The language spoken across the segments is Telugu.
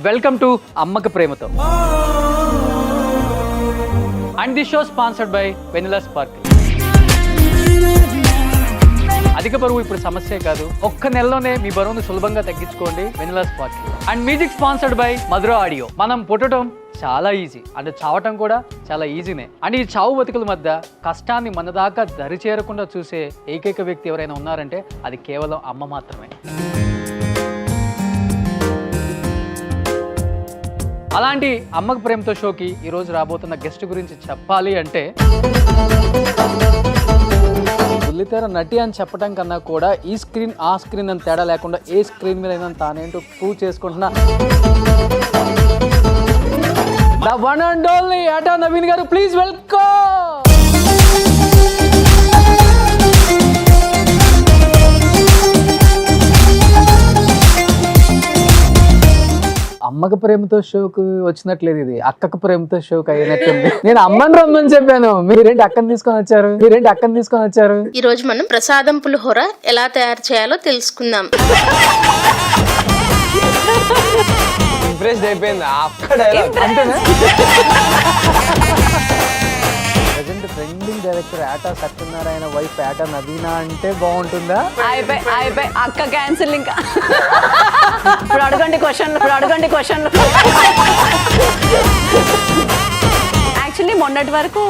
వెల్కమ్ టు అమ్మక ప్రేమతో. And this show sponsored by Vanilla Sparkle. అధిక బరువు ఇప్పుడు సమస్యే కాదు, ఒక్క నెలలోనే మీ బరువును సులభంగా తగ్గించుకోండి Vanilla Sparkle. And music sponsored by Madhura audio. మనం పుట్టడం చాలా ఈజీ, అంటే చావటం కూడా చాలా ఈజీనే. అండ్ ఈ చావు బతుకుల మధ్య కష్టాన్ని మన దాకా దరి చేరకుండా చూసే ఏకైక వ్యక్తి ఎవరైనా ఉన్నారంటే అది కేవలం అమ్మ మాత్రమే. అలాంటి అమ్మకు ప్రేమతో షోకి ఈరోజు రాబోతున్న గెస్ట్ గురించి చెప్పాలి అంటే, బుల్లితెర నటి అని చెప్పడం కన్నా కూడా ఈ స్క్రీన్ ఆ స్క్రీన్ అని తేడా లేకుండా ఏ స్క్రీన్ మీద అయినా తానేంటో ప్రూవ్ చేసుకుంటున్నా ద వన్ అండ్ ఓన్లీ ఆటా నవీన్ గారు. Please welcome. అమ్మకు ప్రేమతో షోకు వచ్చినట్లేదు, ఇది అక్కకు ప్రేమతో షోకి అయినట్టుంది. నేను అమ్మని రమ్మని చెప్పాను, మీరేంటి అక్కని తీసుకొని వచ్చారు. ఈ రోజు మనం ప్రసాదం పులిహోర ఎలా తయారు చేయాలో తెలుసుకుందాం. ఇంప్రెస్ అయిపోయింది అంతేనా? ప్రజెంట్ ట్రెండింగ్ డైరెక్టర్ ఆటా సత్యనారాయణ వైఫ్ ఆటా నవీనా అంటే బాగుంటుందా? అయిపోయి అక్క క్యాన్సిల్. ఇంకా ఇప్పుడు అడగండి క్వశ్చన్. యాక్చువల్లీ మొన్నటి వరకు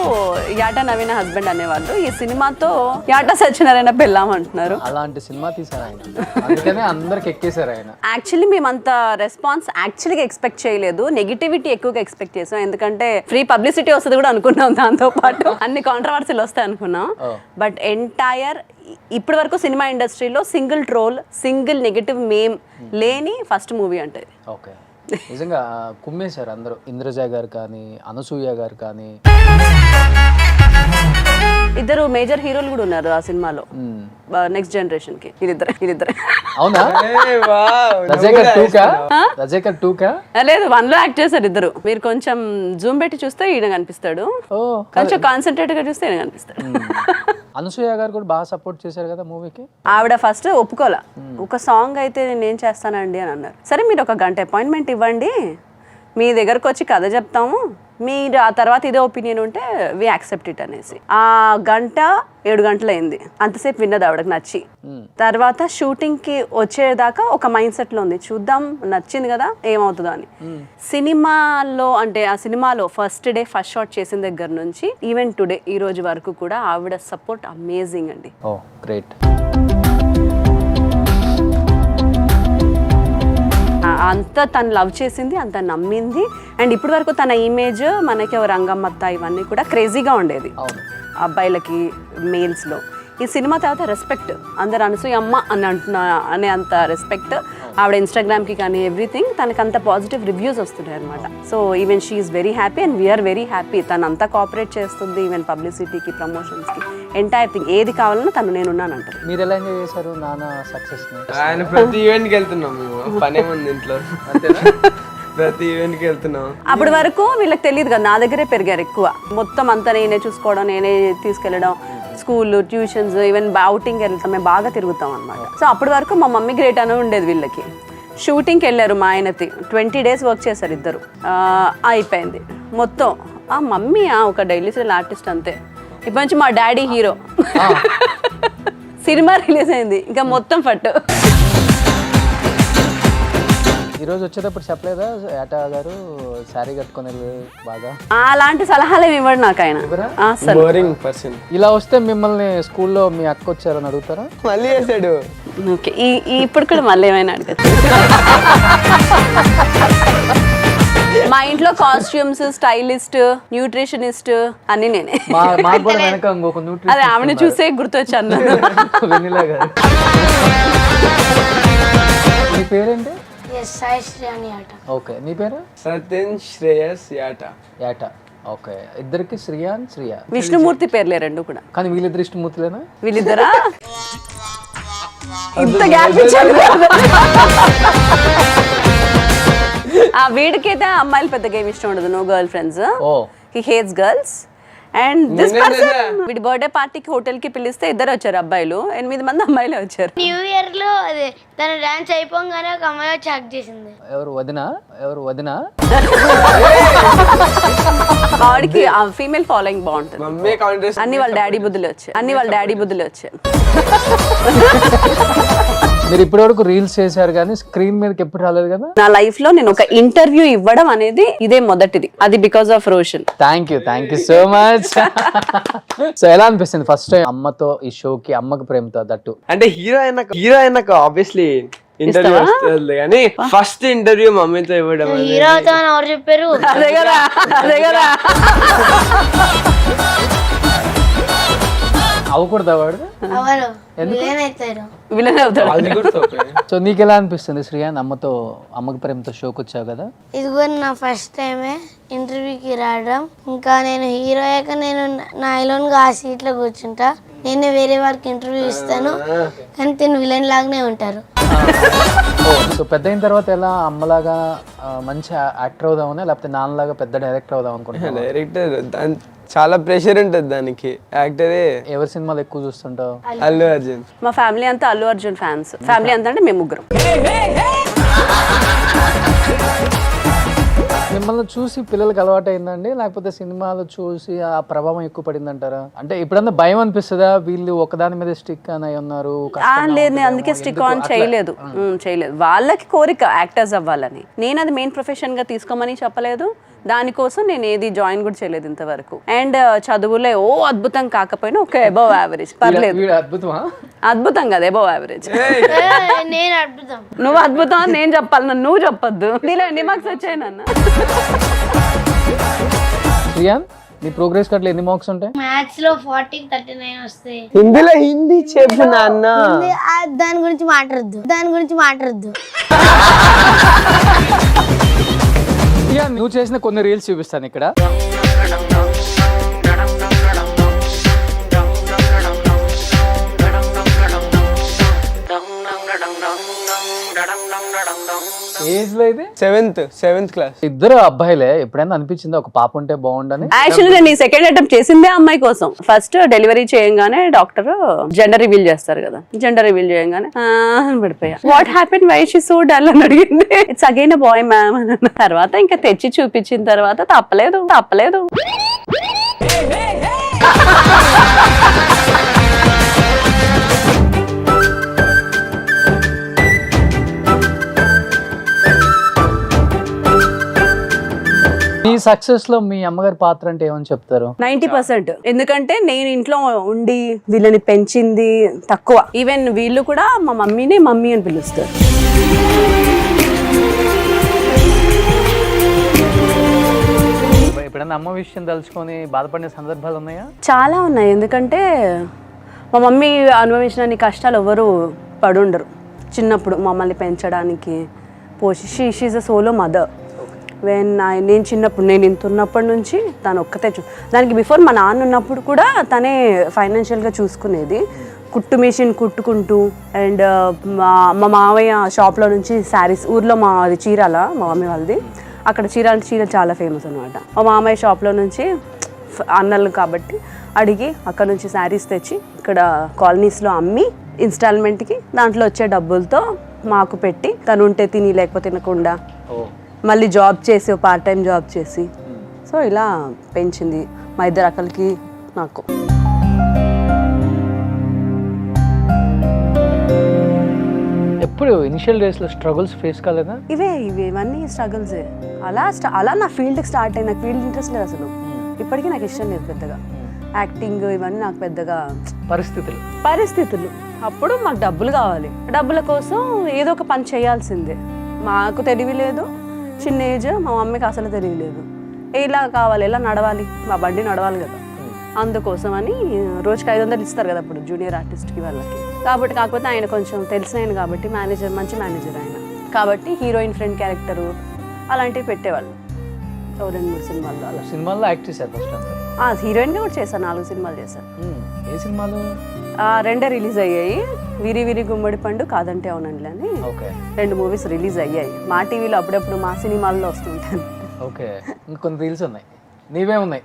యాటా నవీన హస్బెండ్ అనేవాళ్ళు, ఈ సినిమాతో యాటా సత్యనారాయణ పెళ్ళాం అంటున్నారు. అలాంటి సినిమా తీసారు ఆయన, అందుకనే అందరికి ఎక్కేసారు ఆయన. యాక్చువల్లీ మేమంత రెస్పాన్స్ యాక్చువల్గా ఎక్స్పెక్ట్ చేయలేదు, నెగిటివిటీ ఎక్కువగా ఎక్స్పెక్ట్ చేసాం. ఎందుకంటే ఫ్రీ పబ్లిసిటీ వస్తుంది కూడా అనుకున్నాం, దాంతో పాటు అన్ని కాంట్రవర్సీలు వస్తాయి అనుకున్నాం. బట్ ఎంటైర్ ఇప్పటి వరకు సినిమా ఇండస్ట్రీలో సింగిల్ ట్రోల్, సింగిల్ నెగిటివ్ మేమ్ లేని ఫస్ట్ మూవీ అంటే. ఓకే, నిజంగా కుమ్మేశారు అందరూ. ఇంద్రజ గారు కానీ, అనసూయ గారు కానీ, ఇద్దరు మేజర్ హీరోలు కూడా ఉన్నారు ఆ సినిమాలో. నెక్స్ట్ జనరేషన్ కి వీళ్ళిద్దరే. అవునా? రజేకర్ 2 కా? లేదు, 1 లో యాక్ట్ చేశారు ఇద్దరు. మీరు కొంచెం జూమ్ పెట్టి చూస్తే ఈయన కనిపిస్తాడు, కొంచెం కాన్సన్ట్రేట్ గా చూస్తే ఈయన కనిపిస్తాడు. అనసూయ గారు కూడా బాగా సపోర్ట్ చేశారు కదా మూవీకి. ఆవిడ ఫస్ట్ ఒప్పుకోలా, ఒక సాంగ్ అయితే నేను చేస్తానండి అని అన్నారు. సరే మీరు ఒక గంట అపాయింట్మెంట్ ఇవ్వండి, మీ దగ్గరకు వచ్చి కథ చెప్తాము, మీరు ఆ తర్వాత ఇదే ఒపీనియన్ ఉంటే వి యాక్సెప్ట్ ఇట్ అనేసి. ఆ గంట 7 గంటలు అయింది, అంతసేపు విన్నది ఆవిడకి నచ్చి. తర్వాత షూటింగ్ కి వచ్చేదాకా ఒక మైండ్ సెట్ లో ఉంది, చూద్దాం నచ్చింది కదా ఏమవుతుందో అని. సినిమాలో అంటే ఆ సినిమాలో ఫస్ట్ డే ఫస్ట్ షాట్ చేసిన దగ్గర నుంచి ఈవెన్ టుడే ఈ రోజు వరకు కూడా ఆవిడ సపోర్ట్ అమేజింగ్ అండి. ఓ గ్రేట్. అంతా తను లవ్ చేసింది, అంత నమ్మింది. అండ్ ఇప్పటి వరకు తన ఇమేజ్ మనకి రంగమ్మత్త ఇవన్నీ కూడా క్రేజీగా ఉండేది అబ్బాయిలకి, మేల్స్లో. ఈ సినిమా తర్వాత రెస్పెక్ట్, అందరు అనసూయ అమ్మ అని అనే అంత రెస్పెక్ట్ ఆవిడ ఇన్స్టాగ్రామ్కి కానీ ఎవ్రీథింగ్, తనకు అంత పాజిటివ్ రివ్యూస్ వస్తున్నాయి అనమాట. So even she is very happy and we are very happy. తను అంతా కోఆపరేట్ చేస్తుంది, ఈవెన్ పబ్లిసిటీకి, ప్రమోషన్స్కి, ఎంటైర్ థింగ్ ఏది కావాలన్నా తను నేనున్నానంటారు. మీరు ఎలా ఎంజాయ్ చేశారు నాన్న సక్సెస్ ని? ఆయన ప్రతి ఈవెంట్కి వెళ్తున్నాం మేము, పనే ఉంది ఇంట్లో, ప్రతి ఈవెంట్కి వెళ్తున్నాం. అప్పటి వరకు వీళ్ళకి తెలియదు కదా, నా దగ్గరే పెరిగారు ఎక్కువ. మొత్తం అంతా నేనే చూసుకోవడం, నేనే తీసుకెళ్ళడం, స్కూల్, ట్యూషన్స్, ఈవెన్ అవుటింగ్ వెళ్తాం, మేము బాగా తిరుగుతాం అనమాట. సో అప్పటి వరకు మా మమ్మీ గ్రేట్ అని ఉండేది వీళ్ళకి. షూటింగ్కి వెళ్ళారు మా ఆయనతి, 20 days వర్క్ చేశారు ఇద్దరు. అయిపోయింది మొత్తం. ఆ మమ్మీ ఒక డైలీ సీరియల్ ఆర్టిస్ట్ అంతే. ఇప్పటి నుంచి మా డాడీ హీరో. సినిమా రిలీజ్ అయింది, ఇంకా మొత్తం ఫట్టు. ఈరోజు వచ్చేటప్పుడు చెప్పలేదా ఆటా గారు శారీ కట్టుకుని బాగా? అలాంటి సలహాలు ఏమి ఇవ్వడు నాకు ఆయన. Boring person. ఇలా వస్తే మిమ్మల్ని స్కూల్లో మీ అక్క వచ్చారని అడుగుతారా? మళ్ళీ చేశాడు. ఓకే, ఇప్పుడు కూడా మళ్ళీ ఏమైనా అడగచ్చు. మా ఇంట్లో కాస్ట్యూమ్స్, స్టైలిస్ట్, న్యూట్రిషనిస్ట్ అన్ని నేనే. అదే ఆమెను చూసే గుర్తొచ్చాను. వెన్నెల గారు. మీ పేరేంటి? ఓకే, నీ పేరు? సత్యన్ శ్రేయస్ యాటా. ఓకే, ఇద్దరికి శ్రీయాన్ శ్రియా. విష్ణుమూర్తి పేర్లే రెండు కూడా. కానీ వీళ్ళిద్దరు ఇష్టమూర్తులేనా? వీళ్ళిద్దరా? ఇంత గ్యాప్ ఇచ్చారు. ఆ వీడికైతే అమ్మాయిలు పెద్దగా ఏమి ఇష్టం ఉండదు, no girl friends, he hates girls. And this person వీడి బర్త్డే పార్టీకి హోటల్ కి పిలిస్తే ఇద్దరు వచ్చారు అబ్బాయిలు, 8 మంది అమ్మాయిలు వచ్చారు. న్యూ ఇయర్ లో అదే తన డాన్స్ అయిపోగానే ఒక అమ్మాయి వచ్చి హక్ చేసింది. ఎవరు వదినా వాడికి ఫీమేల్ ఫాలోయింగ్ బాగుంటుంది. మమ్మీ కాంటెస్ట్ అన్ని వాళ్ళ డాడీ బుద్ధులు వచ్చాయి. మీరు ఇప్పటి వరకు రీల్స్ చేశారు కానీ స్క్రీన్ మీదకి ఎప్పుడు రాలేదు కదా. నా లైఫ్ లో నేను ఒక ఇంటర్వ్యూ ఇవ్వడం అనేది ఇదే మొదటిది, అది because of Roshan. Thank you so much. So ఎలా అనిపిస్తుంది ఫస్ట్ టైం అమ్మతో ఈ షోకి, అమ్మకి ప్రేమతో దట్టు? అంటే హీరో అయినాక ఆబ్వియస్లీ ఇంటర్వ్యూ వస్తుంది కానీ ఫస్ట్ ఇంటర్వ్యూ మమ్మీతో ఇవ్వడం హీరో అవుతామని ఎవరు చెప్పారు? అదే కదా అవ్వకూడదా వాడు? ఎవరు విలన్ అవుతారు? విలన్ అవుతాడు. సో నీకు ఎలా అనిపిస్తుంది శ్రీయాన్, అమ్మకి ప్రేమతో షోకి వచ్చావు కదా? ఇది కూడా నా ఫస్ట్ టైమే ఇంటర్వ్యూకి రావడం. ఇంకా నేను హీరో అయ్యాక నేను నా ఐలోన్గా ఆ సీట్లో కూర్చుంటా. నేను వేరే వారికి ఇంటర్వ్యూ ఇస్తాను కానీ తిను విలన్ లాగానే ఉంటారు. సో పెద్ద అయిన తర్వాత ఎలా అమ్మలాగా మంచి యాక్టర్ అవుదామని, లేకపోతే నాన్నలాగా పెద్ద డైరెక్టర్ అవుదాం అనుకుంటున్నా? డైరెక్టర్ చాలా ప్రెషర్ ఉంటుంది దానికి. యాక్టరే. ఎవరి సినిమాలు ఎక్కువ చూస్తుంటావు? అల్లు అర్జున్. మా ఫ్యామిలీ అంతా అల్లు అర్జున్ ఫ్యాన్స్. ఫ్యామిలీ అంతా అంటే మేము ముగ్గురం. మిమ్మల్ని చూసి పిల్లలకి అలవాటు అయిందండి, లేకపోతే సినిమాలు చూసి ఆ ప్రభావం ఎక్కువ పడిందంటారా? అంటే ఇప్పుడన్నా భయం అనిపిస్తుందా, వీళ్ళు ఒకదాని మీద స్టిక్ అని ఉన్నారు? లేదు, నేను అందుకే స్టిక్ ఆన్ చేయలేదు. వాళ్ళకి కోరిక యాక్టర్స్ అవ్వాలని, నేను అది మెయిన్ ప్రొఫెషన్ గా తీసుకోమని చెప్పలేదు. దానికోసం నేను ఏది జాయిన్ కూడా చేయలేదు ఇంతవరకు. అండ్ చదువులే అద్భుతం కాకపోయినా ఒక అబవ్ యావరేజ్, పర్లేదు. అద్భుతం కదా, అబవ్ యావరేజ్. నేను అద్భుతం. నువ్వు అద్భుతం అని నేను చెప్పాలి, నన్ను నువ్వు చెప్పొద్దు. నీలో ఎన్ని మార్క్స్ వచ్చాయి నాన్న? శ్రీయాన్, నీ ప్రోగ్రెస్ కార్డులో ఎన్ని మార్క్స్ ఉంటాయి? మ్యాథ్స్ లో 40కి 39 వస్తాయి. హిందీ చెప్పు నాన్న. దాని గురించి మాట్లాడద్దు. శ్రీయాన్, నువ్వు చేసిన కొన్ని రీల్స్ చూపిస్తాను ఇక్కడ. ఏజ్ లో ఇది సెవెంత్ క్లాస్. ఇద్దరు అబ్బాయిలే. ఎప్పుడైనా అనిపించింది ఒక పాప ఉంటే బాగుండని? యాక్చువల్లీ నేను ఈ సెకండ్ అటెంప్ట్ చేసిందే అమ్మాయి కోసం. ఫస్ట్ డెలివరీ చేయగానే డాక్టర్ జెండర్ రివీల్ చేస్తారు కదా, జెండర్ రివీల్ చేయగానే పడిపోయా. What happen, why she so dull అని అడిగింది. It's again a boy ma'am అని. తర్వాత ఇంకా తెచ్చి చూపించిన తర్వాత తప్పలేదు. మీ సక్సెస్ లో మీ అమ్మగారి పాత్ర అంటే ఏమని చెప్తారు? 90%. ఎందుకంటే నేను ఇంట్లో ఉండి వీళ్ళని పెంచింది తక్కువ. ఈవెన్ వీళ్ళు కూడా మా మమ్మీని మమ్మీ అని పిలుస్తారు. ఎప్పుడైనా అమ్మ విషయం తలుచుకొని బాధపడిన సందర్భాలు ఉన్నాయా? చాలా ఉన్నాయి. ఎందుకంటే మా మమ్మీ అనుభవించిన కష్టాలు ఎవరు పడుండరు. చిన్నప్పుడు మమ్మల్ని పెంచడానికి షీఈస్ అ సోలో మదర్. నేను చిన్నప్పుడు, నేను ఇంత ఉన్నప్పటి నుంచి తను ఒక్కతే దానికి బిఫోర్ మా నాన్న ఉన్నప్పుడు కూడా తనే ఫైనాన్షియల్గా చూసుకునేది. కుట్టు మిషన్ కుట్టుకుంటూ. అండ్ మా మావయ్య షాప్లో నుంచి శారీస్, ఊర్లో మాది చీరాల, మా మమ్మీ వాళ్ళది, అక్కడ చీర చాలా ఫేమస్ అనమాట. మా మామయ్య షాప్లో నుంచి అన్నలు కాబట్టి అడిగి అక్కడ నుంచి శారీస్ తెచ్చి ఇక్కడ కాలనీస్లో అమ్మి ఇన్స్టాల్మెంట్కి దాంట్లో వచ్చే డబ్బులతో మాకు పెట్టి, తను ఉంటే తిని లేకపోతే తినకుండా మళ్ళీ జాబ్ చేసి, పార్ట్ టైం జాబ్ చేసి, సో ఇలా పెంచింది మా ఇద్దరు అక్కలకి నాకు. ఎప్పుడు ఇనిషియల్ డేస్ లో స్ట్రగుల్స్ ఫేస్ కాలేదా? ఇవన్నీ స్ట్రగుల్సే. అలా నా ఫీల్డ్కి స్టార్ట్ అయ్యి, నాకు ఫీల్డ్ ఇంట్రెస్ట్ లేదు అసలు. ఇప్పటికీ నాకు ఇష్టం లేదు పెద్దగా యాక్టింగ్, ఇవన్నీ నాకు పెద్దగా. పరిస్థితులు అప్పుడు మాకు డబ్బులు కావాలి, డబ్బుల కోసం ఏదో ఒక పని చేయాల్సిందే. మాకు తెలివి లేదు, చిన్న ఏజ్, మా మమ్మీకి అసలు తెలియలేదు. ఇలా కావాలి, ఇలా నడవాలి, మా బండి నడవాలి కదా, అందుకోసం అని రోజుకి 500 ఇస్తారు కదా అప్పుడు జూనియర్ ఆర్టిస్ట్కి వాళ్ళకి. కాకపోతే ఆయన కొంచెం తెలిసిన ఆయన కాబట్టి మంచి మేనేజర్ ఆయన కాబట్టి హీరోయిన్ ఫ్రెండ్ క్యారెక్టరు అలాంటివి పెట్టేవాళ్ళు. 2-3 సినిమాల్లో అలా. సినిమాల్లో యాక్ట్ చేశారు ఫస్ట్ అంతా? హీరోయిన్గా కూడా చేశాను, 4 సినిమాలు చేశాను. ఏ సినిమాలు? 2 రిలీజ్ అయ్యాయి. విరి విరి గుమ్మడి పండు, కాదంటే అవునండి అని 2 మూవీస్ రిలీజ్ అయ్యాయి. మా టీవీలో అప్పుడప్పుడు మా సినిమాల్లో వస్తుంటాను. ఓకే, ఇంకొన్ని రీల్స్ ఉన్నాయి, నీవే ఉన్నాయి.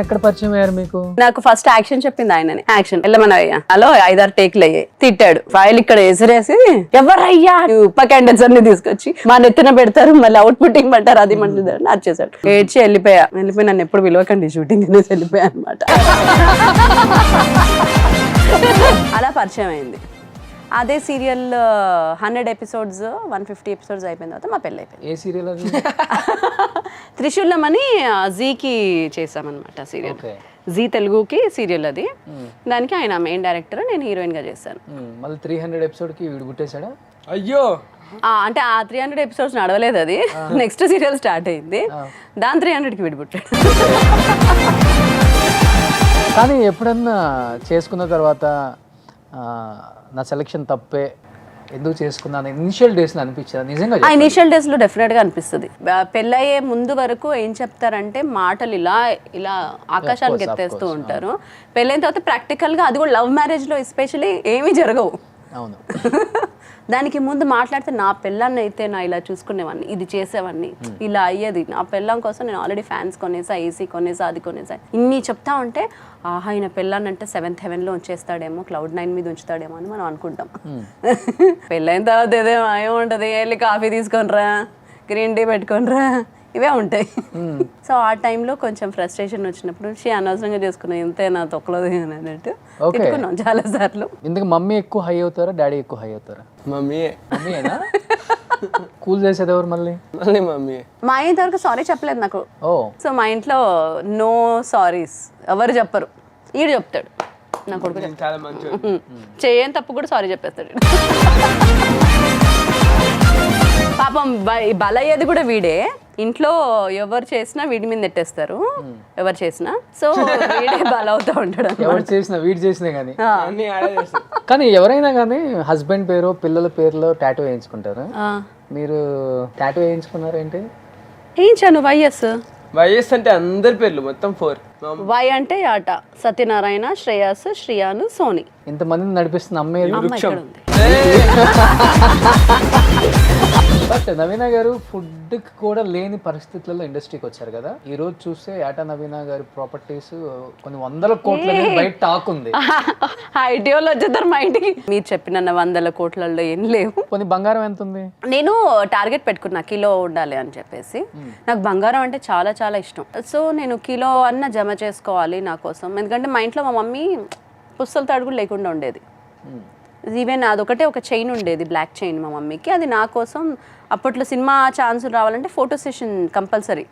ఎక్కడ పరిచయం అయ్యారు మీకు? నాకు ఫస్ట్ యాక్షన్ చెప్పింది ఆయనని. యాక్షన్ వెళ్ళమనయ్యా, హలో 5-6 టేక్లు అయ్యాయి. తిట్టాడు, ఫైల్ ఇక్కడ ఎసిరేసి ఎవరయ్యా ఉప క్యాండిడేట్స్ అన్ని తీసుకొచ్చి మా నెత్తిన పెడతారు, మళ్ళీ అవుట్పుట్ ఇమ్మంటారు, అది మంచిది అని నచ్చేసాడు. ఏడ్చి వెళ్ళిపోయి నన్ను ఎప్పుడు విలువకండి షూటింగ్ అనేసి వెళ్ళిపోయా అనమాట. అలా పరిచయం అయింది. అదే సీరియల్ 100 ఎపిసోడ్స్ 150 ఎపిసోడ్స్ అయిపోయిన తర్వాత మా పెళ్ళి అయిపోయింది. ఏ సీరియల్ అది? త్రిశూలం అని జీకి చేసామన్నమాట సీరియల్. జీ తెలుగుకి సీరియల్ అది. దానికి ఆయన మెయిన్ డైరెక్టర్, నేను హీరోయిన్ గా చేశాను. మళ్ళీ 300 ఎపిసోడ్ కి వీడు పుట్టేశాడా? అయ్యో, అంటే ఆ 300 ఎపిసోడ్స్ నడవలేదు, అది నెక్స్ట్ సీరియల్ స్టార్ట్ అయింది, దాని 300కి విడిపుట్టాడు. కానీ ఎప్పుడన్నా చేసుకున్న తర్వాత నా సెలెక్షన్ తప్పే, ఎందుకు చేసుకున్నాను ఇనిషియల్ డేస్ అనిపించింది నిజంగా? ఆ ఇనిషియల్ డేస్ లో డెఫినెట్ గా అనిపిస్తుంది. పెళ్ళయ్యే ముందు వరకు ఏం చెప్తారంటే మాటలు ఇలా ఇలా ఆకాశానికి ఎత్తేస్తూ ఉంటారు. పెళ్ళైన తర్వాత ప్రాక్టికల్ గా, అది కూడా లవ్ మ్యారేజ్ లో ఎస్పెషల్లీ ఏమీ జరగవు. అవును. దానికి ముందు మాట్లాడితే నా పెళ్ళాన్ని అయితే నా ఇలా చూసుకునేవాడిని, ఇది చేసేవాడిని, ఇలా అయ్యేది, నా పెళ్ళాం కోసం నేను ఆల్రెడీ ఫ్యాన్స్ కొనేసా, ఏసీ కొనేసా, అది కొనేసా, ఇన్ని చెప్తా ఉంటే ఆహా ఈయన పెళ్ళాన్ని అంటే 7th heavenలో ఉంచేస్తాడేమో, Cloud 9 మీద ఉంచుతాడేమో అని మనం అనుకుంటాం. పెళ్ళైన తర్వాత ఏముంటది, వెళ్ళి కాఫీ తీసుకొనిరా, గ్రీన్ టీ పెట్టుకొనిరా, ఇవే ఉంటాయి. సో ఆ టైంలో కొంచెం ఫ్రస్ట్రేషన్ వచ్చినప్పుడు అనవసరంగా చేసుకున్నాం, ఇంతే నా తొక్కలేదు అన్నట్టు తిట్టుకున్నాం చాలా సార్లు. ఇందుకు మమ్మీ ఎక్కువ హై అవుతారా, డాడీ ఎక్కువ హై అవుతారా? మమ్మీయేనా? కూల్ చేసేది ఎవరు మళ్ళీ? మమ్మీ. మా ఇంత వరకు సారీ చెప్పలేదు నాకు. సో మా ఇంట్లో నో సారీస్ ఎవరు చెప్పరు, ఈడు చెప్తాడు నా కొడుకు. చాలా మంచి చేయని తప్పు కూడా సారీ చెప్పేస్తాడు. పాపం బలయ్యేది కూడా వీడే. ఇంట్లో ఎవరు చేసినా వీడి మీద నెట్టేస్తారు, ఎవరు చేసినా. సో వీడే బలవుతూ ఉంటాడు. ఎవరు చేసినా వీడు చేసినా కానీ. కానీ ఎవరైనా కానీ హస్బెండ్ పేరు పిల్లల పేరులో టాటూ వేయించుకుంటారు. మీరు టాటూ వేయించుకున్నారు ఏంటి? వేయించాను. వైఎస్ అంటే అందరి పేర్లు మొత్తం 4. వై అంటే ఆట, సత్యనారాయణ, శ్రేయాస్, శ్రియాను, సోని. ఇంతమందిని నడిపిస్తున్న అమ్మాయి ఉంది. బట్ నవీన గారు ఫుడ్ కూడా లేని పరిస్థితులలో ఇండస్ట్రీకి వచ్చారు కదా. ఈ రోజు చూస్తే ఏటా నవీన గారి ప్రాపర్టీస్ కొన్ని 100 కోట్ల బయట టాక్ ఉంది. ఐటీఓలో వచ్చేద్దరు మా ఇంటికి. మీరు చెప్పిన 100 కోట్లలో ఏం లేవు. కొన్ని బంగారం ఎంత ఉంది? నేను టార్గెట్ పెట్టుకున్నా కిలో ఉండాలి అని చెప్పేసి. నాకు బంగారం అంటే చాలా చాలా ఇష్టం. సో నేను కిలో అన్న జమ చేసుకోవాలి నా కోసం. ఎందుకంటే మా ఇంట్లో మా మమ్మీ పుస్తల తాడు లేకుండా ఉండేది. ఈవెన్ అదొకటే ఒక చైన్ ఉండేది, బ్లాక్ చైన్ మా మమ్మీకి. అది నా కోసం అప్పట్లో సినిమా ఛాన్స్ రావాలంటే ఫోటో సెషన్ కంపల్సరీ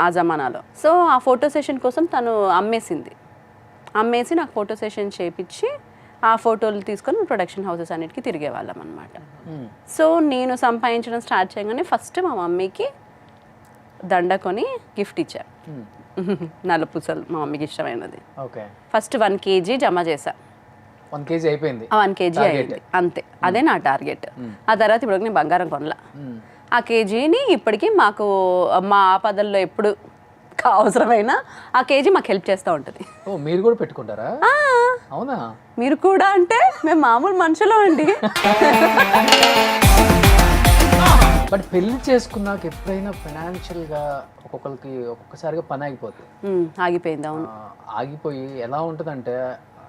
ఆ జమానాలో. సో ఆ ఫోటో సెషన్ కోసం తను అమ్మేసి నాకు ఫోటో సెషన్ చేయించి ఆ ఫోటోలు తీసుకొని ప్రొడక్షన్ హౌసెస్ అన్నిటికీ తిరిగేవాళ్ళం అనమాట. సో నేను సంపాదించడం స్టార్ట్ చేయగానే ఫస్ట్ మా మమ్మీకి దండ కొని గిఫ్ట్ ఇచ్చా. నల్లపూసలు మా మమ్మీకి ఇష్టమైనది. ఫస్ట్ 1 kg జమ చేశా. 1 kg అయిపోయింది. 1 kg అయింది అంతే. అదే నా టార్గెట్. ఆ తర్వాత ఇప్పుడు నేను బంగారం కొనలా. ఆ కేజీని ఇప్పటికీ మాకు మా ఆపదల్లో ఎప్పుడు అవసరమైన ఆ కేజీ మాకు హెల్ప్ చేస్తూ ఉంటుంది. మీరు కూడా పెట్టుకుంటారా? అవునా? మీరు కూడా అంటే మేము మామూలు మనుషులు అండి. బట్ పెళ్లి చేసుకున్నాక ఎప్పుడైనా ఫైనాన్షియల్గా ఒక్కొక్కసారిగా పని ఆగిపోయింది. అవును, ఆగిపోయి ఎలా ఉంటుందంటే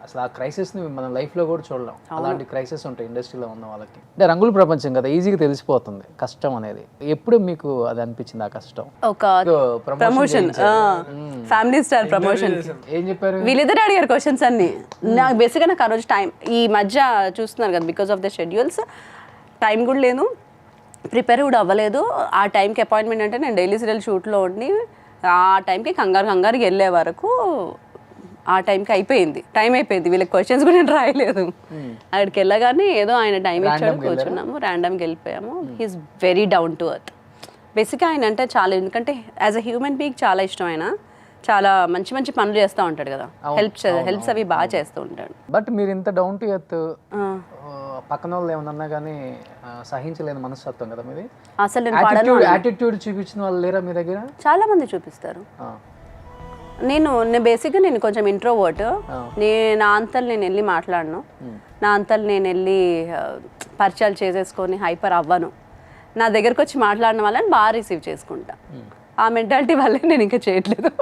అసలు ఆ క్రైసిస్ని మన లైఫ్లో కూడా చూడలేం. అలాంటి క్రైసిస్ ఉంటాయి ఇండస్ట్రీలో ఉన్న వాళ్ళకి. అంటే రంగుల ప్రపంచం కదా, ఈజీగా తెలిసిపోతుంది కష్టం అనేది. ఎప్పుడు మీకు అది అనిపించింది ఆ కష్టం? ఒక ప్రమోషన్, ఫ్యామిలీ స్టార్ ప్రమోషన్. ఏం చెప్పారు? వీళ్ళిద్దరు అడిగారు క్వశ్చన్స్ అన్ని. నాకు బేసిక్గా నాకు ఆ రోజు టైం, ఈ మధ్య చూస్తున్నారు కదా because of the schedules, time కూడా లేదు, ప్రిపేర్ కూడా అవ్వలేదు. ఆ టైంకి అపాయింట్మెంట్ అంటే నేను డైలీ సీరియల్ షూట్లో ఉండి ఆ టైంకి కంగారుకి వెళ్ళే వరకు ఆ టైంకి టైం అయిపోయింది. వీళ్ళకి క్వశ్చన్స్ కూడా నేను రాయలేదు. అక్కడికి వెళ్ళగానే ఏదో ఆయన టైం ఇచ్చాడు, కూర్చున్నాము, ర్యాండమ్గా వెళ్ళిపోయాము. He is very down to earth. బేసిక్గా ఆయన అంటే చాలా, ఎందుకంటే యాజ్ అ హ్యూమన్ బీయింగ్ చాలా ఇష్టం. ఆయన చాలా మంచి మంచి పనులు చేస్తూ ఉంటాడు కదా, హెల్ప్స్ అవి బాగా చేస్తూ ఉంటాడు. బట్ మీరు ఇంత డౌన్ టు ఎర్త్, పక్కన వాళ్ళు ఏమన్నా కానీ సహించలేని మనస్తత్వం కదా మీది. అసలు యాటిట్యూడ్ చూపించిన వాళ్ళు లేరా మీ దగ్గర? చాలా మంది చూపిస్తారు. నేను బేసిక్గా నేను కొంచెం ఇంట్రోవర్ట్. నా అంతలు నేను వెళ్ళి మాట్లాడను, నా అంతలు నేను వెళ్ళి పరిచయాలు చేసేసుకొని హైపర్ అవ్వను. నా దగ్గరకు వచ్చి మాట్లాడిన వాళ్ళని బాగా రిసీవ్ చేసుకుంటా. ఆ మెంటాలిటీ వల్లే నేను ఇంకా చేయట్లేదు.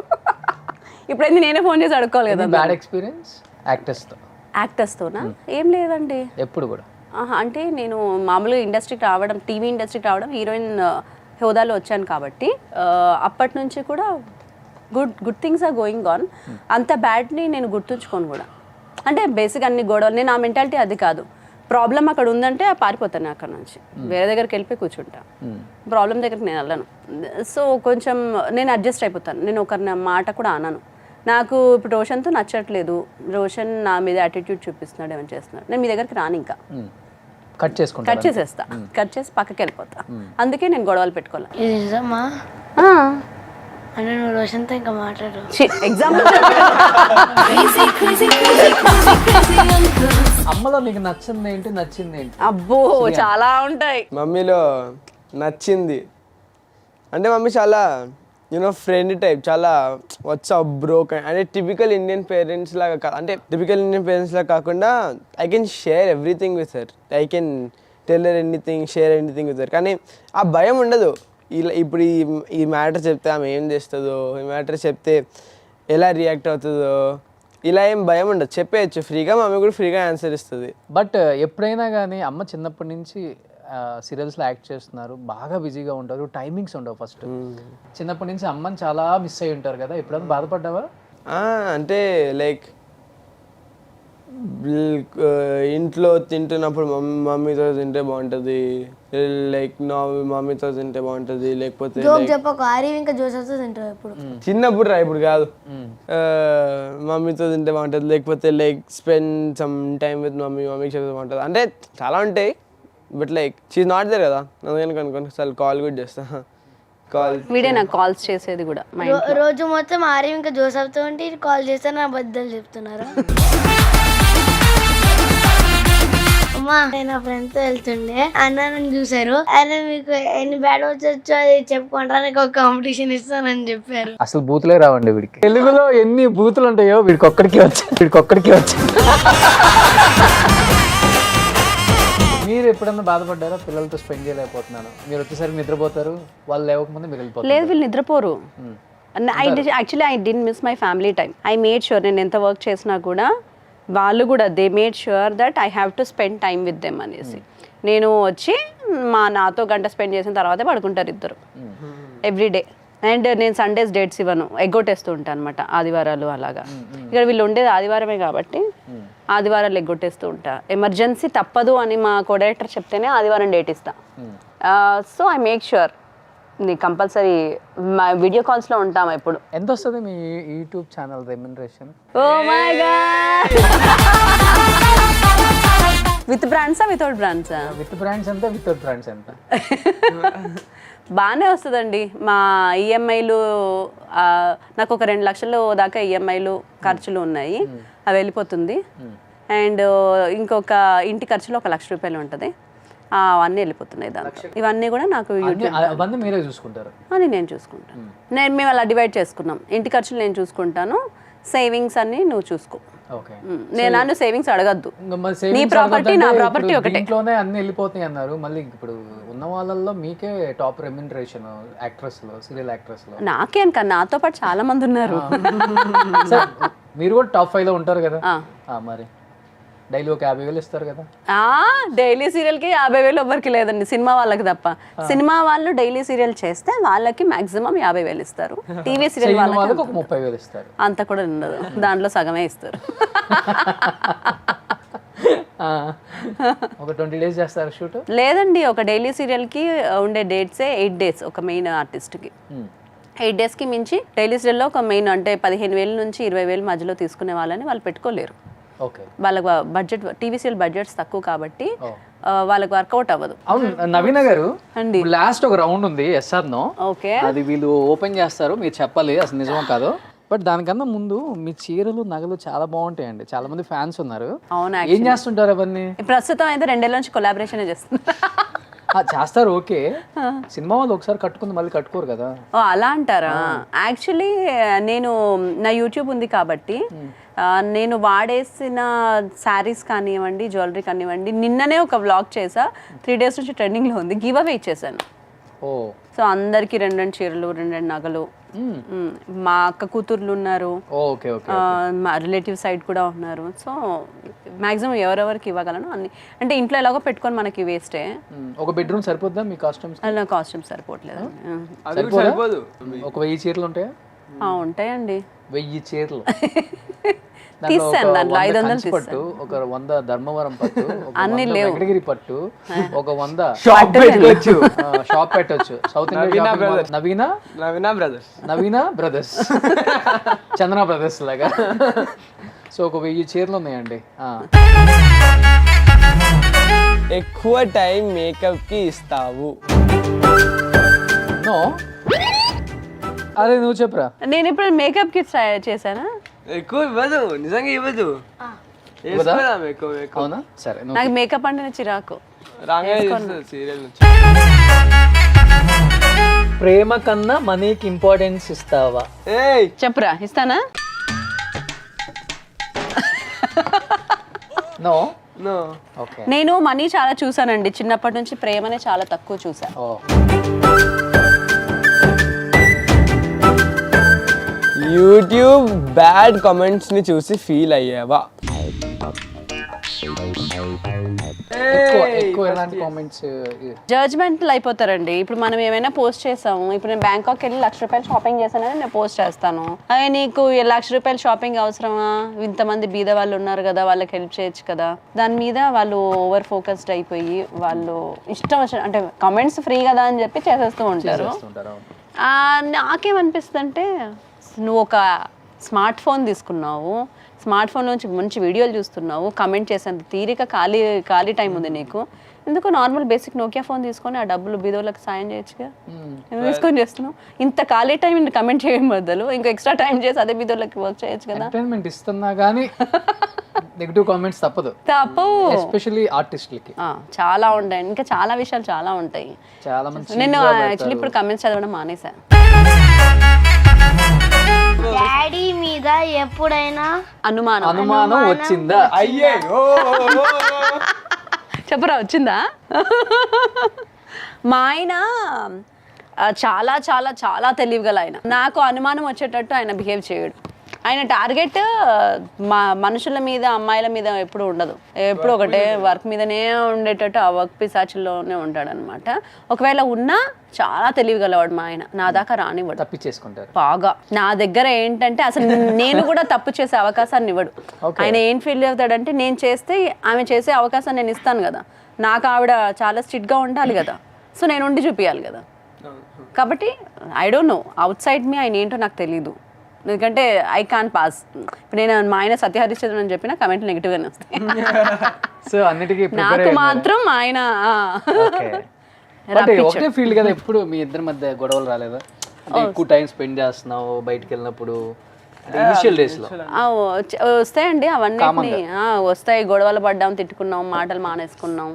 ఇప్పుడైతే నేనే ఫోన్ చేసి అడుక్కోవాలి కదా బ్యాడ్ ఎక్స్పీరియన్స్ యాక్టర్స్తో? యాక్టర్స్తోనా ఏం లేదండి. ఎప్పుడు కూడా? అంటే నేను మామూలుగా ఇండస్ట్రీకి రావడం, టీవీ ఇండస్ట్రీకి రావడం, హీరోయిన్ హోదాలో వచ్చాను కాబట్టి అప్పటి నుంచి కూడా good things are going on. అంత బ్యాడ్ని నేను గుర్తుంచుకోను కూడా. అంటే బేసిక్ అన్ని గొడవలు, నేను ఆ మెంటాలిటీ అది కాదు. ప్రాబ్లం అక్కడ ఉందంటే పారిపోతాను అక్కడ నుంచి, వేరే దగ్గరికి వెళ్ళిపోయి కూర్చుంటా. ప్రాబ్లం దగ్గరికి నేను వెళ్ళను. సో కొంచెం నేను అడ్జస్ట్ అయిపోతాను. నేను ఒకరిని మాట కూడా అనను. నాకు ఇప్పుడు రోషన్తో నచ్చట్లేదు, రోషన్ నా మీద యాటిట్యూడ్ చూపిస్తున్నాడు, ఏమైనా చేస్తున్నాడు, నేను మీ దగ్గరికి రాను, ఇంకా కట్ చేసుకుంటా, కట్ చేసేస్తా, కట్ చేసి పక్కకి వెళ్ళిపోతా. అందుకే నేను గొడవలు పెట్టుకోవాలి. ఇది నిజమా? అంటే నువ్వు రోషన్తో ఇంకా మాట్లాడు. ఎగ్జాంపుల్ అమ్మలో నీకు నచ్చింది ఏంటి, నచ్చింది ఏంటి? అబ్బో చాలా ఉంటాయి. మమ్మీలో నచ్చింది అంటే మమ్మీ చాలా ఫ్రెండ్ టైప్, చాలా వాట్సాప్ బ్రో అంటే టిపికల్ ఇండియన్ పేరెంట్స్ లాగా అంటే టిపికల్ ఇండియన్ పేరెంట్స్ లాగా కాకుండా I can share everything with her, I can tell her anything, share anything with her. కానీ ఆ భయం ఉండదు. ఇలా ఇప్పుడు ఈ మ్యాటర్ చెప్తే ఆమె ఏం చేస్తుందో, ఈ మ్యాటర్ చెప్తే ఎలా రియాక్ట్ అవుతుందో, ఇలా ఏం భయం ఉండదు, చెప్పేయచ్చు ఫ్రీగా. మమ్మీ కూడా ఫ్రీగా ఆన్సర్ ఇస్తుంది. బట్ ఎప్పుడైనా కానీ అమ్మ చిన్నప్పటి నుంచి సీరియల్స్లో యాక్ట్ చేస్తున్నారు, బాగా బిజీగా ఉంటారు, టైమింగ్స్ ఉండవు. ఫస్ట్ చిన్నప్పటి నుంచి అమ్మని చాలా మిస్ అయ్యి ఉంటారు కదా, ఎప్పుడైనా బాధపడ్డావా? అంటే లైక్ ఇంట్లో తింటున్నప్పుడు మమ్మీతో తింటే బాగుంటుంది, లైక్ నా మమ్మీతో తింటే బాగుంటుంది, లేకపోతే ఇంకా జోసెఫ్తో తింటావు ఎప్పుడు? చిన్నప్పుడు రా, ఇప్పుడు కాదు. మమ్మీతో తింటే బాగుంటుంది, లేకపోతే like spend some time with మమ్మీకి చెప్తే బాగుంటుంది. అంటే చాలా ఉంటాయి, but like she's not there కదా, అందుకని కొన్ని కాల్ కూడా చేస్తా. వీడే నాకు కాల్స్ చేసేది కూడా. రోజు మొత్తం ఆర్యం ఇంకా జోసెఫ్తో ఉంటే కాల్ చేస్తే నా బద్దలు చెప్తున్నారా? అమ్మా నేను నా ఫ్రెండ్తో వెళ్తుండే, అన్న నన్ను చూసారు, ఆయన మీకు ఎన్ని బ్యాడ్ వచ్చో అది చెప్పుకుంటారా, నీకు ఒక కాంపిటీషన్ ఇస్తానని చెప్పారు. అసలు బూతులే రావండి వీడికి. తెలుగులో ఎన్ని బూతులు ఉంటాయో వీడికి ఒక్కడికి వచ్చి. మీరు ఎప్పుడన్నా బాధపడ్డారా, పిల్లలతో స్పెండ్ చేయలేకపోతున్నాను, మీరు వచ్చేసరికి నిద్రపోతారు, వాళ్ళు లేవకముందు మీరు వెళ్ళిపోతారు? లేదు, వీళ్ళు నిద్రపోరు. Actually I didn't miss my family time. I made sure నేను ఎంత వర్క్ చేసినా కూడా వాళ్ళు కూడా they made sure that I have to spend time with them అనేసి. నేను వచ్చి నాతో గంట స్పెండ్ చేసిన తర్వాతే పడుకుంటారు ఇద్దరు ఎవ్రీడే. అండ్ నేను సండేస్ డేట్స్ ఇవ్వను, ఎగ్గొట్టేస్తూ ఉంటాను అనమాట ఆదివారాలు అలాగా. ఇక్కడ వీళ్ళు ఉండేది ఆదివారమే కాబట్టి ఆదివారాలు ఎగ్గొట్టేస్తూ ఉంటా. ఎమర్జెన్సీ తప్పదు అని మా కోడైరెక్టర్ చెప్తేనే ఆదివారం డేట్ ఇస్తా. సో ఐ మేక్ ష్యూర్ నీ కంపల్సరీ మా వీడియో కాల్స్లో ఉంటాం ఎప్పుడు. ఎంత వస్తుంది మీ YouTube channel remuneration? Oh my god! With బ్రాండ్సా వితౌట్ బ్రాండ్సా? విత్ బ్రాండ్స్ ఎంత, వితౌట్ బ్రాండ్స్ ఎంత? బాగానే వస్తుందండి. మా ఈఎంఐలు నాకు ఒక 2 లక్షల దాకా ఈఎంఐలు ఖర్చులు ఉన్నాయి, అవి వెళ్ళిపోతుంది. అండ్ ఇంకొక ఇంటి ఖర్చులో 1 లక్ష రూపాయలు ఉంటుంది, అవన్నీ వెళ్ళిపోతున్నాయి దాంట్లో. ఇవన్నీ కూడా నాకు అవన్నీ మీరే చూసుకుంటారు? అని నేను చూసుకుంటాను. మేము అలా డివైడ్ చేసుకున్నాం. ఇంటి ఖర్చులు నేను చూసుకుంటాను, సేవింగ్స్ అన్ని నువ్వు చూసుకో. నేను సేవింగ్స్ అడగద్దు, నీ ప్రాపర్టీ నా ప్రాపర్టీ ఒకటే. ఇంట్లోనే అన్ని వెళ్ళిపోతాయి అన్నారు. మళ్ళీ ఇప్పుడు ఉన్న వాళ్ళల్లో మీకే టాప్ రెమ్యునరేషన్ యాక్ట్రెస్ లో, సీరియల్ యాక్ట్రెస్ లో. నాకేం కదా, నాతో పాటు చాలా మంది ఉన్నారు. మీరు కూడా టాప్ 5 లో ఉంటారు కదా, మరి డైలీ ఒక 50,000 ఇస్తారు కదా? డైలీ సీరియల్కి 50,000 ఎవ్వరికి లేదండి, సినిమా వాళ్ళకి తప్ప. సినిమా వాళ్ళు డైలీ సీరియల్ చేస్తే వాళ్ళకి మాక్సిమం 50,000 ఇస్తారు. టీవీ సీరియల్ వాళ్ళకి 30,000 ఇస్తారు. అంత కూడా ఉండదు, దాంట్లో సగమే ఇస్తారు. ఒక 20 days చేస్తారు షూట్? లేదండి, ఒక డైలీ సీరియల్కి ఉండే డేట్సే 8 days ఒక మెయిన్ ఆర్టిస్ట్కి. 8 daysకి మించి డైలీ సీరియల్లో ఒక మెయిన్ అంటే 15,000 నుంచి 20,000 మధ్యలో తీసుకునే వాళ్ళని వాళ్ళు పెట్టుకోలేరు. వాళ్ళకి బడ్జెట్, టీవీ సీరియల్ బడ్జెట్స్ తక్కువ కాబట్టి వాళ్ళకి వర్కౌట్ అవ్వదు. అవును నవీన గారు, లాస్ట్ ఒక రౌండ్ ఉంది ఎస్ఆర్ నో. ఓకే, అది వీళ్ళు ఓపెన్ చేస్తారు, మీరు చెప్పాలి అసలు నిజమో కాదో. బట్ దానికన్నా ముందు మీ చీరలు నగలు చాలా బాగుంటాయండి, చాలా మంది ఫ్యాన్స్ ఉన్నారు. అవునా? ఏం చేస్తుంటారు అవన్నీ? ప్రస్తుతం అయితే 2 ఏళ్ళ నుంచి కొలాబరేషన్ చేస్తున్నారు. చేస్తారు, ఓకే. సినిమా వాళ్ళు ఒకసారి కట్టుకుంది మళ్ళీ కట్టుకోరు కదా. అలా అంటారా? యాక్చువల్లీ నేను నా యూట్యూబ్ ఉంది కాబట్టి నేను వాడేసిన శారీస్ కానివ్వండి, జ్యువెలరీ కానివ్వండి, నిన్ననే ఒక వ్లాగ్ చేసా, 3 days నుంచి ట్రెండింగ్లో ఉంది, గివ్ అవే ఇచ్చేసాను. ఓ సో అందరికి 2 చీరలు 2 నగలు. మా అక్క కూతుర్లు ఉన్నారు, ఓకే ఓకే మా రిలేటివ్ సైడ్ కూడా ఉన్నారు. సో మాక్సిమం ఎవరెవరికి ఇవ్వగలను అన్ని. అంటే ఇంట్లో ఎలాగో పెట్టుకొని మనకి వేస్టే, ఒక బెడ్రూమ్ సరిపోద్దా మీ కాస్ట్యూమ్స్? అలా కాస్ట్యూమ్ సరిపోవట్లేదు. సరిపోదు. ఒక 1000 చీరలు ఉంటాయా? ఉంటాయండి. 1000 చీరలు తీసాను, దాంట్లో 500 పట్టు, ఒక 100 ధర్మవరం పట్టు, అన్ని లేవు, వెంకటగిరి పట్టు, ఒక 100 షాప్ పెట్టుకోవచ్చు. షాప్ పెట్టొచ్చు. సౌత్ ఇండియా నవీనా బ్రదర్స్ చందన బ్రదర్స్ లాగా. సో ఒక 1000 చీరలు ఉన్నాయండి. ఎక్కువ టైం మేకప్ కి ఇస్తావు? నో. అరే నువ్వు చెప్పరా. నేను ఇప్పుడు మేకప్ కి ట్రై చేశానా? ఎక్కువ ఇవ్వదు, నిజంగా ఇవ్వదు. అవునా? సరే నాకు మేకప్ అంటే చిరాకు. సీరియల్ ప్రేమ కన్నా మనీకి ఇంపార్టెన్స్ ఇస్తావా? చెప్పురా, ఇస్తానా? నో. నో. ఓకే. నేను మనీ చాలా చూసానండి చిన్నప్పటి నుంచి, ప్రేమనే చాలా తక్కువ చూసా. యూట్యూబ్ బ్యాడ్ కామెంట్స్ ని చూసి ఫీల్ అయ్యావా? ఎక్కువ ఎలాంటి కామెంట్స్? జడ్జ్మెంట్లు అయిపోతారండి. ఇప్పుడు మనం ఏమైనా పోస్ట్ చేసాము, ఇప్పుడు నేను బ్యాంకాక్ వెళ్ళి ₹1,00,000 షాపింగ్ చేశానని నేను పోస్ట్ చేస్తాను. అదే నీకు ₹1,00,000 షాపింగ్ అవసరమా? ఇంతమంది బీద వాళ్ళు ఉన్నారు కదా, వాళ్ళకి హెల్ప్ చేయొచ్చు కదా. దాని మీద వాళ్ళు ఓవర్ ఫోకస్డ్ అయిపోయి వాళ్ళు ఇష్టం వచ్చిన, అంటే కామెంట్స్ ఫ్రీ కదా అని చెప్పి చేసేస్తూ ఉంటారు. నాకేమనిపిస్తుంది అంటే, నువ్వు ఒక స్మార్ట్ ఫోన్ తీసుకున్నావు, స్మార్ట్ ఫోన్ నుంచి మంచి వీడియోలు చూస్తున్నావు, కమెంట్ చేసేంత తీరిక ఖాళీ టైం ఉంది నీకు, ఎందుకు నార్మల్ బేసిక్ నోకియా ఫోన్ తీసుకొని ఆ డబ్బులు బీదోళ్ళకి సాయం చేయొచ్చుగా. ఎందుకు తీసుకొని చేస్తున్నావు? ఇంత ఖాళీ టైం కమెంట్ చేయడం బదులు ఇంకా ఎక్స్ట్రా టైం చేసి అదే బీదోళ్ళకి వర్క్ చేయొచ్చు కదా. ఎంటర్టైన్మెంట్ ఇస్తున్నా కానీ నెగటివ్ కామెంట్స్ తప్పదు, ఎస్పెషల్లీ ఆర్టిస్టులకి. చాలా ఉంటాయి, ఇంకా చాలా విషయాలు చాలా ఉంటాయి. చాలా మంది. నేను యాక్చువల్లీ ఇప్పుడు కమెంట్స్ చదవడం మానేసా. డాడీ మీద ఎప్పుడైనా అనుమానం వచ్చిందా? అయ్యో చెప్పరా, వచ్చిందా? మా ఆయన చాలా చాలా చాలా తెలివిగల ఆయన. నాకు అనుమానం వచ్చేటట్టు ఆయన బిహేవ్ చేయడు. ఆయన టార్గెట్ మనుషుల మీద, అమ్మాయిల మీద ఎప్పుడు ఉండదు. ఎప్పుడు ఒకటే వర్క్ మీదనే ఉండేటట్టు, ఆ వర్క్ పిశాచుల్లోనే ఉంటాడు అనమాట. ఒకవేళ ఉన్నా చాలా తెలివిగలవాడు మా ఆయన. నా దాకా రానివ్వడు, తప్పించేసుకుంటారు బాగా. నా దగ్గర ఏంటంటే అసలు నేను కూడా తప్పు చేసే అవకాశాన్ని ఇవ్వడు. ఆయన ఏం ఫీల్ అవుతాడంటే, నేను చేస్తే ఆమె చేసే అవకాశాన్ని నేను ఇస్తాను కదా, నాకు ఆవిడ చాలా స్ట్రిక్ట్గా ఉండాలి కదా, సో నేను ఉండి చూపించాలి కదా. కాబట్టి I don't know, outside మీ ఆయన ఏంటో నాకు తెలీదు, ఎందుకంటే ఐ కాన్ పాస్. ఇప్పుడు నేను మా ఆయన సత్యహరిశ్చంద్రన్ అని చెప్పిన కమెంట్లు నెగిటివ్గానే వస్తాయి. సో అన్నిటికీ నాకు మాత్రం ఆయన ఒకటే ఫీల్డ్ కదా. ఎప్పుడు మీ ఇద్దరి మధ్య గొడవలు రాలేదా? అంటే ఎక్కువ టైం స్పెండ్ చేస్తున్నావు బయటికి వెళ్ళినప్పుడు, ఇనిషియల్ డేస్ లో? వస్తాయండి అవన్నీ, వస్తాయి. గొడవలు పడ్డాం, తిట్టుకున్నాం, మాటలు మానేసుకున్నాం.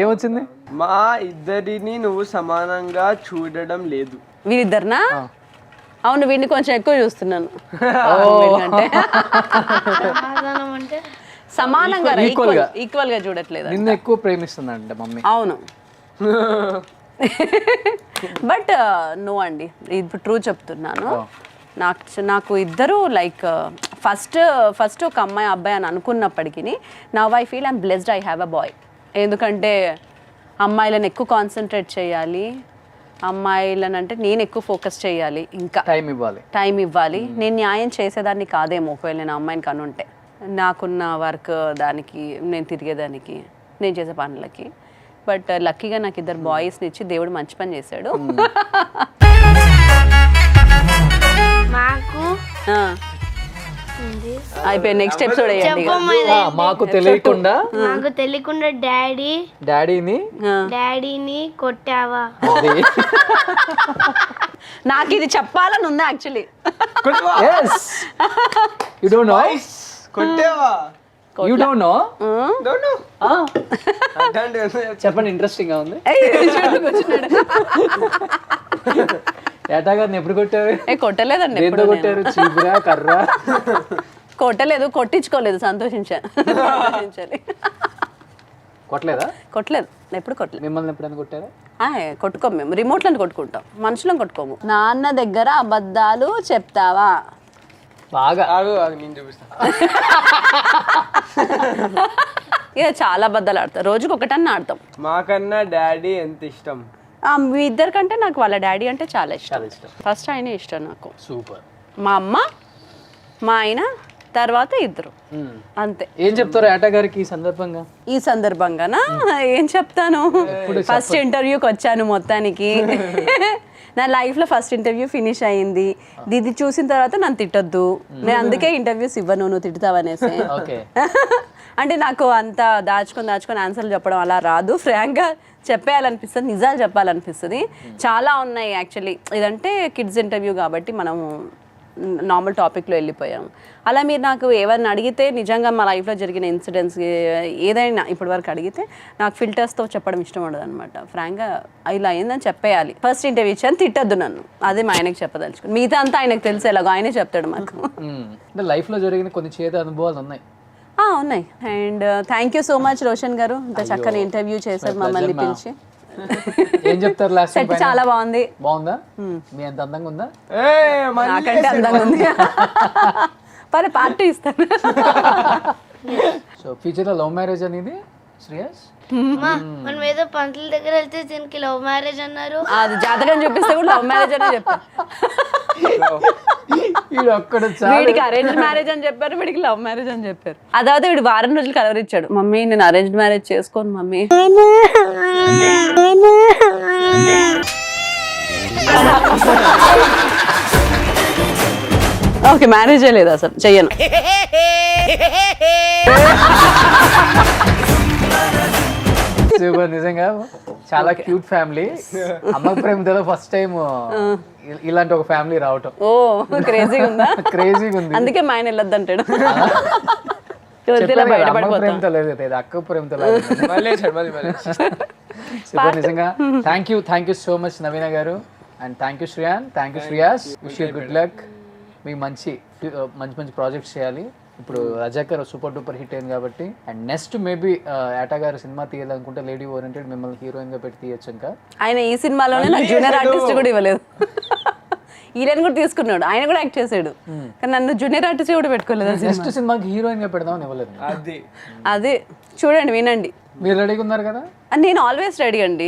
ఏమొచ్చింది? మా ఇద్దరిని నువ్వు సమానంగా చూడడం లేదు. వీరిద్దరినా? అవును, వీడిని కొంచెం ఎక్కువ చూస్తున్నాను. అంటే సమానంగా ఈక్వల్ గా చూడట్లేదు. నిన్ను ఎక్కువ ప్రేమిస్తుందంట మమ్మీ. అవును, బట్ నో అండి, ఇప్పుడు ట్రూ చెప్తున్నాను. నాకు ఇద్దరు లైక్ ఫస్ట్ ఒక అమ్మాయి అబ్బాయి అని అనుకున్నప్పటికీ, now I feel I'm blessed I have a boy. ఎందుకంటే అమ్మాయిలను ఎక్కువ కాన్సన్ట్రేట్ చేయాలి, అమ్మాయిలను అంటే నేను ఎక్కువ ఫోకస్ చేయాలి, ఇంకా టైం ఇవ్వాలి. నేను న్యాయం చేసేదాన్ని కాదేమో ఒకవేళ నేను అమ్మాయిని కనుంటే, నాకున్న వర్క్ దానికి, నేను తిరిగేదానికి, నేను చేసే పనులకి. బట్ లక్కీగా నాకు ఇద్దరు బాయ్స్ని ఇచ్చి దేవుడు మంచి పని చేశాడు. అయిపోయి నెక్స్ట్ ఎపిసోడ్ అయ్యండి. మాకు తెలియకుండా డాడీని కొట్టావా? నాకు ఇది చెప్పాలని ఉంది యాక్చువల్లీ. You don't know? కొట్టావా? You don't know? చెప్పండి, ఇంట్రెస్టింగ్ గా ఉంది. ఏటాగారిని ఎప్పుడు కొట్టారు? కొట్టలేదండి. కొట్టారు? చీపురా, కర్ర? కొట్టలేదు, కొట్టించుకోలేదు. సంతోషించాలి. కొట్టలేదా? కొట్టలేదు, ఎప్పుడు కొట్టలేదు. మిమ్మల్ని ఎప్పుడైనా కొట్టారా? కొట్టుకోము, మేము రిమోట్లను కొట్టుకుంటాం, మనుషులను కొట్టుకోము. నాన్న దగ్గర అబద్ధాలు చెప్తావా? బాగా. నేను చూపిస్తాను. ఇక చాలా అబద్ధాలు ఆడతాం, రోజుకి ఒకటన్నా ఆడతాం. మాకన్నా డాడీ ఎంత ఇష్టం? మీ ఇద్దరికంటే నాకు వాళ్ళ డాడీ అంటే చాలా ఇష్టం. ఫస్ట్ ఆయనే ఇష్టం నాకు. సూపర్. మా అమ్మ, మా ఆయన, తర్వాత ఇద్దరు, అంతే. ఏం చెప్తారు ఏటా గారికి ఈ సందర్భంగా? ఈ సందర్భంగానా ఏం చెప్తాను, ఫస్ట్ ఇంటర్వ్యూకి వచ్చాను మొత్తానికి. నా లైఫ్లో ఫస్ట్ ఇంటర్వ్యూ ఫినిష్ అయ్యింది. ఇది చూసిన తర్వాత నన్ను తిట్టొద్దు, నేను అందుకే ఇంటర్వ్యూస్ ఇవ్వను, నువ్వు తిడతావనేసి. అంటే నాకు అంత దాచుకొని ఆన్సర్లు చెప్పడం అలా రాదు. ఫ్రాంక్గా చెప్పేయాలనిపిస్తుంది, నిజాలు చెప్పాలనిపిస్తుంది. చాలా ఉన్నాయి యాక్చువల్లీ. ఇదంటే కిడ్స్ ఇంటర్వ్యూ కాబట్టి మనము నార్మల్ టాపిక్లో వెళ్ళిపోయాము. అలా మీరు నాకు ఏమైనా అడిగితే, నిజంగా మా లైఫ్లో జరిగిన ఇన్సిడెంట్స్ ఏదైనా ఇప్పటి వరకు అడిగితే నాకు ఫిల్టర్స్తో చెప్పడం ఇష్టం ఉండదు అనమాట. ఫ్రాంక్గా ఇలా అయిందని చెప్పేయాలి. ఫస్ట్ ఇంటర్వ్యూ ఇచ్చాను, తిట్టద్దు నన్ను, అదే మా ఆయనకి చెప్పదలుచుకుని. మిగతా అంతా ఆయనకు తెలిసి ఎలాగో ఆయనే చెప్తాడు మాకు. లైఫ్లో జరిగిన కొన్ని చేదు అనుభవాలు ఉన్నాయి. ఉన్నాయి. And thank you so much Roshan గారు, ఇంత చక్కని ఇంటర్వ్యూ చేశారు మమ్మల్ని పిలిచి. ఏం చెప్తారు? లాస్ట్ సెట్ చాలా బాగుంది. బాగుందా? మీ అంత అందంగా ఉందా? నాకంటే అందంగా ఉంది. పరే పార్టీ ఇస్తాను. సో ఫ్యూచర్లో లవ్ మ్యారేజ్ అనేది శ్రేయస్? మనం ఏదో పంతుల దగ్గర వెళ్తే దీనికి లవ్ మ్యారేజ్ అన్నారు. అది జాతకం చూపిస్తే కూడా లవ్ మ్యారేజ్ అనే చెప్పారు. వీడికి అరేంజ్ మ్యారేజ్ అని చెప్పారు, వీడికి లవ్ మ్యారేజ్ అని చెప్పారు. అதாவது వీడు వారం రోజులు కలవరిచ్చాడు, మమ్మీ నేను అరేంజ్ మ్యారేజ్ చేసుకోను మమ్మీ. ఓకే, మ్యారేజే లేదు అసలు, చెయ్యను. సూపర్. నిజంగా చాలా క్యూట్ ఫ్యామిలీ. అమ్మ ప్రేమతో ఫస్ట్ టైం ఇలాంటి ఒక ఫ్యామిలీ రావటం. ఓ క్రేజీగా ఉందా? క్రేజీగా ఉంది. అందుకే మా ఆయన వెళ్ళొద్దు అంటాడు. ప్రేమతో లేదు, అక్క ప్రేమతో లేదు. సూపర్. నిజంగా thank you so much Naveena గారు. And thank you Shreyan, thank you Shreyas. Wish you good luck. మీకు మంచి ప్రాజెక్ట్స్ చేయాలి. ఇప్పుడు రజాక్ గారు సూపర్ డూపర్ హిట్ అయింది కాబట్టి, అండ్ నెక్స్ట్ మేబీ ఏటా గారు సినిమా తీయాలనుకుంటే లేడీ ఓరియంటెడ్ మిమ్మల్ని హీరోయిన్ గా పెట్టి తీయచ్చు. ఇంకా ఆయన ఈ సినిమాలోనే నాకు జూనియర్ ఆర్టిస్ట్ కూడా ఇవ్వలేదు. హీరోయిన్ కూడా తీసుకున్నాడు, ఆయన కూడా యాక్ట్ చేసాడు, కానీ నన్ను జూనియర్ ఆర్టిస్ట్ కూడా పెట్టుకోలేదు. నెక్స్ట్ సినిమాకి హీరోయిన్ గా పెడదామని ఇవ్వలేదు. అది చూడండి, వినండి. మీరు రెడీగా ఉన్నారు కదా? నేను ఆల్వేస్ రెడీ అండి.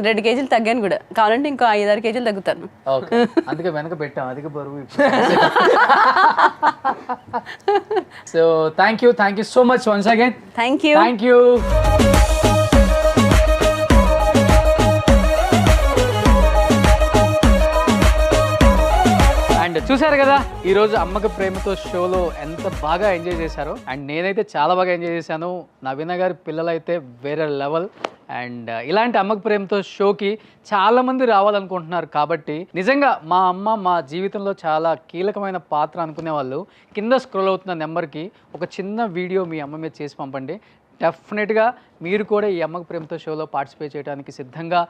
2 కేజీలు తగ్గాను కూడా, కావాలంటే ఇంకో 5-6 కేజీలు తగ్గుతాను. ఓకే, అందుకే వెనక పెట్టాం అధిక బరువు. So thank you so much once again. Thank you. And చూసారు కదా ఈరోజు అమ్మకు ప్రేమతో షోలో ఎంత బాగా ఎంజాయ్ చేశారో. అండ్ నేనైతే చాలా బాగా ఎంజాయ్ చేశాను. నవీన గారి పిల్లలైతే వేరే లెవెల్. అండ్ ఇలాంటి అమ్మకు ప్రేమతో షోకి చాలామంది రావాలనుకుంటున్నారు కాబట్టి, నిజంగా మా అమ్మ మా జీవితంలో చాలా కీలకమైన పాత్ర అనుకునే వాళ్ళు కింద స్క్రోల్ అవుతున్న నెంబర్కి ఒక చిన్న వీడియో మీ అమ్మ మీద చేసి పంపండి. డెఫినెట్గా మీరు కూడా ఈ అమ్మకు ప్రేమతో షోలో పార్టిసిపేట్ చేయడానికి సిద్ధంగా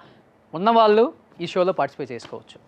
ఉన్నవాళ్ళు ఈ షోలో పార్టిసిపేట్ చేసుకోవచ్చు.